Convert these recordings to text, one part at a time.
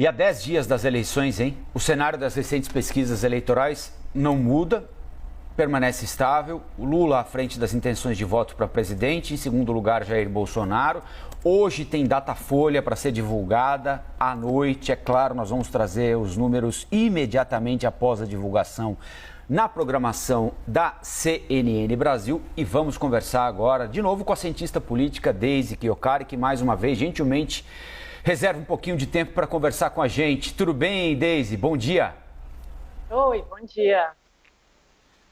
E há 10 dias das eleições, hein? O cenário das recentes pesquisas eleitorais não muda, permanece estável. O Lula à frente das intenções de voto para presidente, em segundo lugar Jair Bolsonaro. Hoje tem Datafolha para ser divulgada à noite. É claro, nós vamos trazer os números imediatamente após a divulgação na programação da CNN Brasil. E vamos conversar agora de novo com a cientista política Deise Chiocari, que mais uma vez, gentilmente, reserva um pouquinho de tempo para conversar com a gente. Tudo bem, Deise? Bom dia. Oi, bom dia.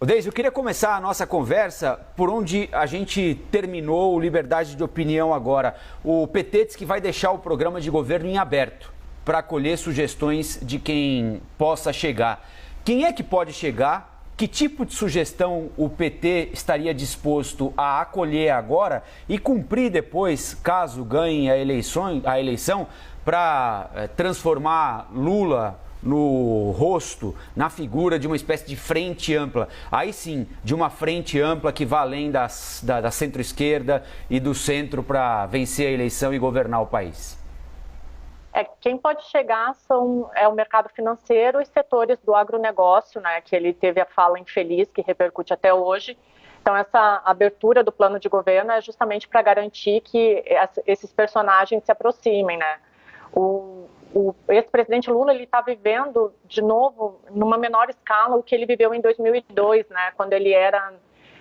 Deise, eu queria começar a nossa conversa por onde a gente terminou o Liberdade de Opinião agora. O PT diz que vai deixar o programa de governo em aberto para acolher sugestões de quem possa chegar. Quem é que pode chegar? Que tipo de sugestão o PT estaria disposto a acolher agora e cumprir depois, caso ganhe a eleição, para transformar Lula no rosto, na figura de uma espécie de frente ampla? Aí sim, de uma frente ampla que vá além da centro-esquerda e do centro para vencer a eleição e governar o país. Quem pode chegar é o mercado financeiro e setores do agronegócio, né, que ele teve a fala infeliz, que repercute até hoje. Então, essa abertura do plano de governo é justamente para garantir que esses personagens se aproximem, né. O ex-presidente Lula está vivendo, de novo, numa menor escala, o que ele viveu em 2002, né, quando ele era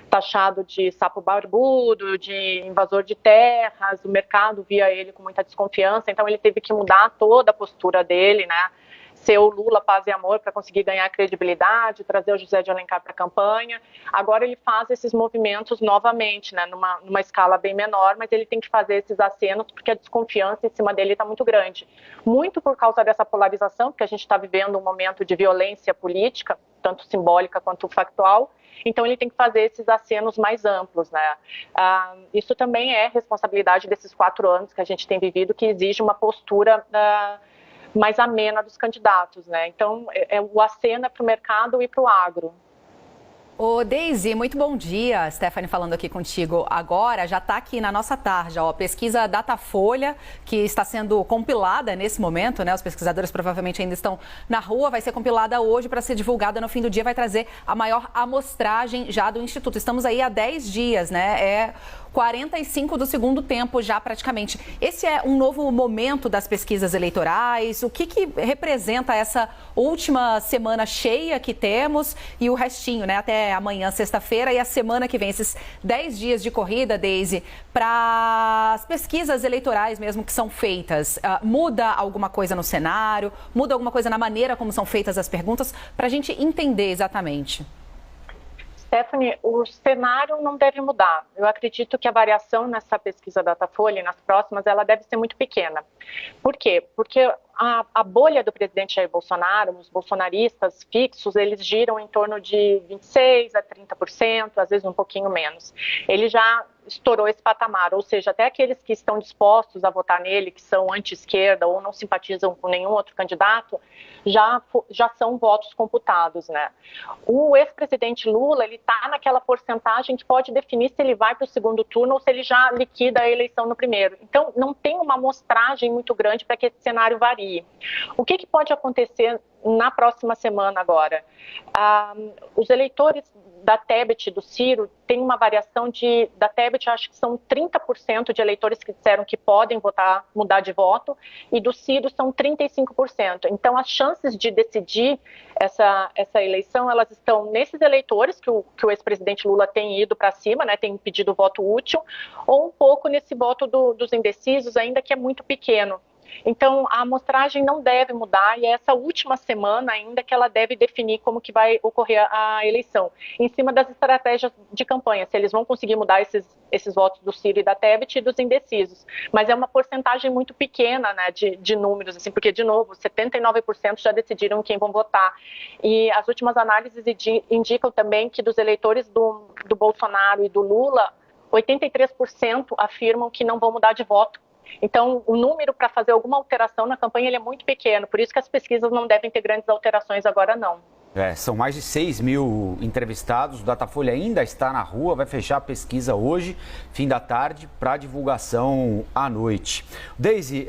taxado de sapo barbudo, de invasor de terras. O mercado via ele com muita desconfiança, então ele teve que mudar toda a postura dele, né? Ser o Lula paz e amor para conseguir ganhar credibilidade, trazer o José de Alencar para a campanha. Agora ele faz esses movimentos novamente, né? Numa escala bem menor, mas ele tem que fazer esses acenos porque a desconfiança em cima dele está muito grande. Muito por causa dessa polarização, porque a gente está vivendo um momento de violência política, tanto simbólica quanto factual. Então, ele tem que fazer esses acenos mais amplos, né? Isso também é responsabilidade desses 4 anos que a gente tem vivido, que exige uma postura mais amena dos candidatos, né? Então, o aceno é para o mercado e para o agro. Ô, Deise, muito bom dia. Stephanie falando aqui contigo agora. Já está aqui na nossa tarja, ó, pesquisa Datafolha, que está sendo compilada nesse momento, né? Os pesquisadores provavelmente ainda estão na rua. Vai ser compilada hoje para ser divulgada no fim do dia. Vai trazer a maior amostragem já do Instituto. Estamos aí há 10 dias, né? 45 do segundo tempo já praticamente. Esse é um novo momento das pesquisas eleitorais? O que representa essa última semana cheia que temos e o restinho, né? Até amanhã, sexta-feira, e a semana que vem, esses 10 dias de corrida, Deise, para as pesquisas eleitorais mesmo que são feitas. Muda alguma coisa no cenário? Muda alguma coisa na maneira como são feitas as perguntas? Para a gente entender exatamente. Stephanie, o cenário não deve mudar. Eu acredito que a variação nessa pesquisa Datafolha e nas próximas, ela deve ser muito pequena. Por quê? Porque a bolha do presidente Jair Bolsonaro, os bolsonaristas fixos, eles giram em torno de 26% a 30%, às vezes um pouquinho menos. Ele já estourou esse patamar, ou seja, até aqueles que estão dispostos a votar nele, que são anti-esquerda ou não simpatizam com nenhum outro candidato, já são votos computados, né? O ex-presidente Lula, ele está naquela porcentagem que pode definir se ele vai para o segundo turno ou se ele já liquida a eleição no primeiro. Então, não tem uma amostragem muito grande para que esse cenário varie. O que pode acontecer na próxima semana agora? Os eleitores da Tebet, do Ciro, tem uma variação da Tebet, acho que são 30% de eleitores que disseram que podem votar, mudar de voto, e do Ciro são 35%. Então, as chances de decidir essa eleição, elas estão nesses eleitores que o ex-presidente Lula tem ido para cima, né, tem pedido voto útil, ou um pouco nesse voto dos indecisos, ainda que é muito pequeno. Então, a amostragem não deve mudar e é essa última semana ainda que ela deve definir como que vai ocorrer a eleição, em cima das estratégias de campanha, se eles vão conseguir mudar esses votos do Ciro e da Tebet e dos indecisos. Mas é uma porcentagem muito pequena, né, de números, assim, porque, de novo, 79% já decidiram quem vão votar. E as últimas análises indicam também que dos eleitores do Bolsonaro e do Lula, 83% afirmam que não vão mudar de voto. Então, o número para fazer alguma alteração na campanha ele é muito pequeno, por isso que as pesquisas não devem ter grandes alterações agora, não. São mais de 6 mil entrevistados, o Datafolha ainda está na rua, vai fechar a pesquisa hoje, fim da tarde, para divulgação à noite. Deise,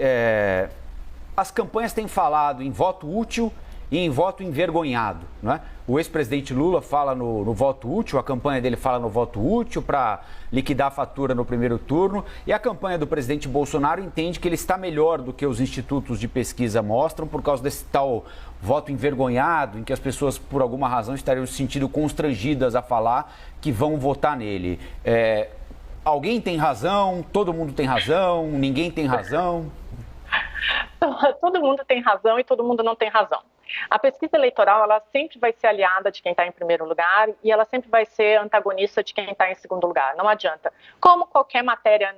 as campanhas têm falado em voto útil e em voto envergonhado, né? O ex-presidente Lula fala no voto útil, a campanha dele fala no voto útil para liquidar a fatura no primeiro turno, e a campanha do presidente Bolsonaro entende que ele está melhor do que os institutos de pesquisa mostram por causa desse tal voto envergonhado, em que as pessoas, por alguma razão, estariam se sentindo constrangidas a falar que vão votar nele. Alguém tem razão? Todo mundo tem razão? Ninguém tem razão? Todo mundo tem razão e todo mundo não tem razão. A pesquisa eleitoral, ela sempre vai ser aliada de quem está em primeiro lugar e ela sempre vai ser antagonista de quem está em segundo lugar. Não adianta. Como qualquer matéria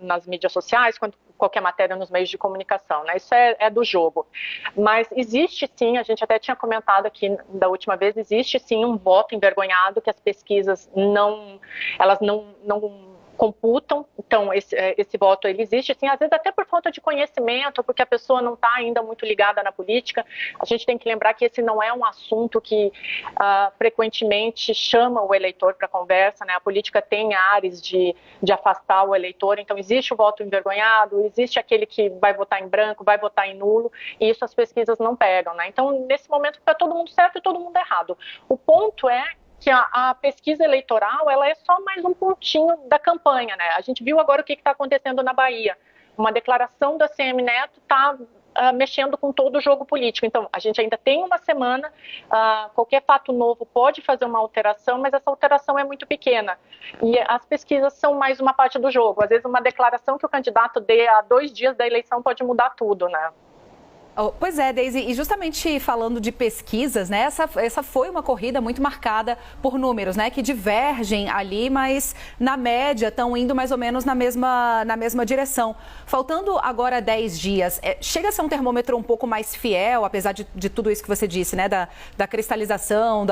nas mídias sociais, qualquer matéria nos meios de comunicação, né? Isso é do jogo. Mas existe sim, a gente até tinha comentado aqui da última vez, existe sim um voto envergonhado que as pesquisas não computam. Então esse voto ele existe, sim, às vezes até por falta de conhecimento, porque a pessoa não está ainda muito ligada na política. A gente tem que lembrar que esse não é um assunto que frequentemente chama o eleitor para conversa, né? A política tem áreas de afastar o eleitor, então existe o voto envergonhado, existe aquele que vai votar em branco, vai votar em nulo, e isso as pesquisas não pegam, né? Então nesse momento está todo mundo certo e todo mundo errado. O ponto é que a pesquisa eleitoral ela é só mais um pontinho da campanha, né? A gente viu agora o que está acontecendo na Bahia. Uma declaração da CM Neto está mexendo com todo o jogo político. Então, a gente ainda tem uma semana, qualquer fato novo pode fazer uma alteração, mas essa alteração é muito pequena. E as pesquisas são mais uma parte do jogo. Às vezes, uma declaração que o candidato dê há 2 dias da eleição pode mudar tudo, né? Pois é, Deise, e justamente falando de pesquisas, né, essa foi uma corrida muito marcada por números, né, que divergem ali, mas na média estão indo mais ou menos na mesma direção. Faltando agora 10 dias, chega a ser um termômetro um pouco mais fiel, apesar de tudo isso que você disse, né, da cristalização,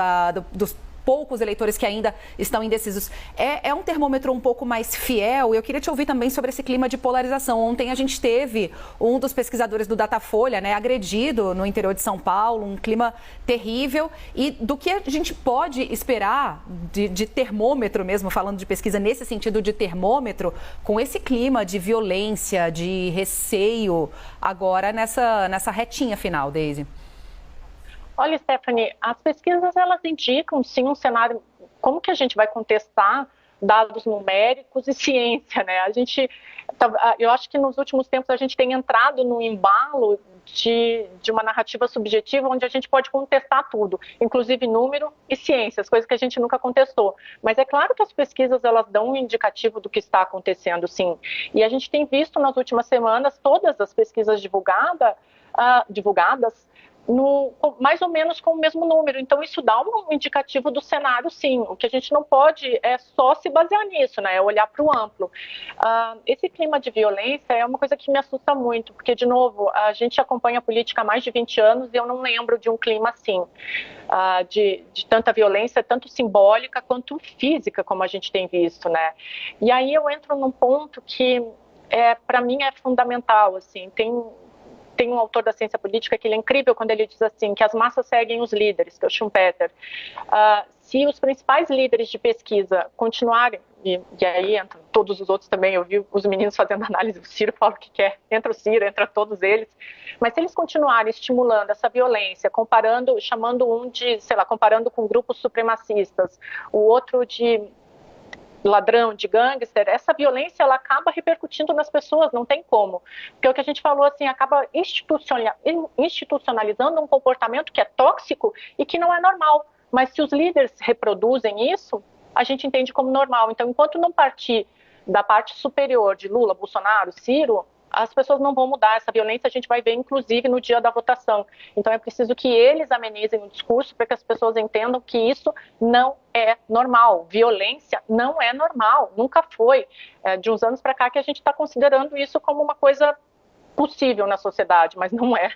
dos poucos eleitores que ainda estão indecisos. É um termômetro um pouco mais fiel. Eu queria te ouvir também sobre esse clima de polarização. Ontem a gente teve um dos pesquisadores do Datafolha, né, agredido no interior de São Paulo, um clima terrível. E do que a gente pode esperar de termômetro mesmo, falando de pesquisa nesse sentido de termômetro, com esse clima de violência, de receio, agora nessa retinha final, Deise? Olha, Stephanie, as pesquisas elas indicam sim um cenário, como que a gente vai contestar dados numéricos e ciência, né? Eu acho que nos últimos tempos a gente tem entrado no embalo de uma narrativa subjetiva onde a gente pode contestar tudo, inclusive número e ciência, as coisas que a gente nunca contestou. Mas é claro que as pesquisas elas dão um indicativo do que está acontecendo, sim. E a gente tem visto nas últimas semanas todas as pesquisas divulgadas mais ou menos com o mesmo número. Então, isso dá um indicativo do cenário, sim. O que a gente não pode é só se basear nisso, né? É olhar para o amplo. Esse clima de violência é uma coisa que me assusta muito, porque, de novo, a gente acompanha a política há mais de 20 anos e eu não lembro de um clima assim, de tanta violência, tanto simbólica quanto física, como a gente tem visto, né? E aí eu entro num ponto que, para mim, é fundamental, assim, tem um autor da ciência política que ele é incrível quando ele diz assim, que as massas seguem os líderes, que é o Schumpeter. Se os principais líderes de pesquisa continuarem, e aí entram todos os outros também, eu vi os meninos fazendo análise, o Ciro fala o que quer, entra o Ciro, entra todos eles, mas se eles continuarem estimulando essa violência, chamando um de, comparando com grupos supremacistas, o outro de ladrão, de gangster, essa violência ela acaba repercutindo nas pessoas, não tem como. Porque é o que a gente falou, assim, acaba institucionalizando um comportamento que é tóxico e que não é normal. Mas se os líderes reproduzem isso, a gente entende como normal. Então, enquanto não partir da parte superior de Lula, Bolsonaro, Ciro, as pessoas não vão mudar. Essa violência a gente vai ver, inclusive, no dia da votação. Então, é preciso que eles amenizem o discurso para que as pessoas entendam que isso não é normal. Violência não é normal, nunca foi. De uns anos para cá que a gente está considerando isso como uma coisa possível na sociedade, mas não é.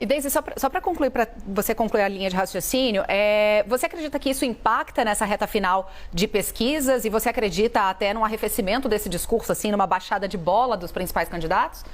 E Deise, só para concluir, para você concluir a linha de raciocínio, você acredita que isso impacta nessa reta final de pesquisas e você acredita até num arrefecimento desse discurso, assim, numa baixada de bola dos principais candidatos?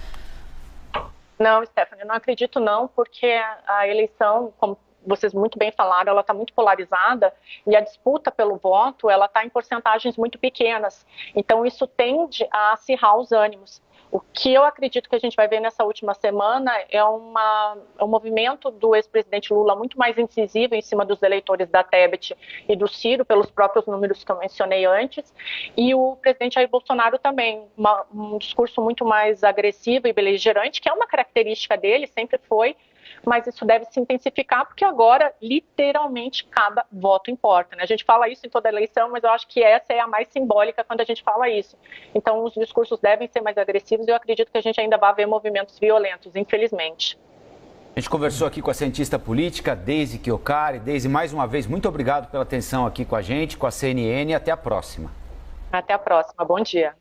Não, Stephanie, eu não acredito não, porque a eleição, como vocês muito bem falaram, ela está muito polarizada e a disputa pelo voto, ela está em porcentagens muito pequenas. Então, isso tende a acirrar os ânimos. O que eu acredito que a gente vai ver nessa última semana é um movimento do ex-presidente Lula muito mais incisivo em cima dos eleitores da Tebet e do Ciro, pelos próprios números que eu mencionei antes, e o presidente Jair Bolsonaro também, um discurso muito mais agressivo e beligerante, que é uma característica dele, sempre foi, mas isso deve se intensificar porque agora, literalmente, cada voto importa, né? A gente fala isso em toda eleição, mas eu acho que essa é a mais simbólica quando a gente fala isso. Então, os discursos devem ser mais agressivos e eu acredito que a gente ainda vai ver movimentos violentos, infelizmente. A gente conversou aqui com a cientista política Deise Chiocari. Deise, mais uma vez, muito obrigado pela atenção aqui com a gente, com a CNN, e até a próxima. Até a próxima. Bom dia.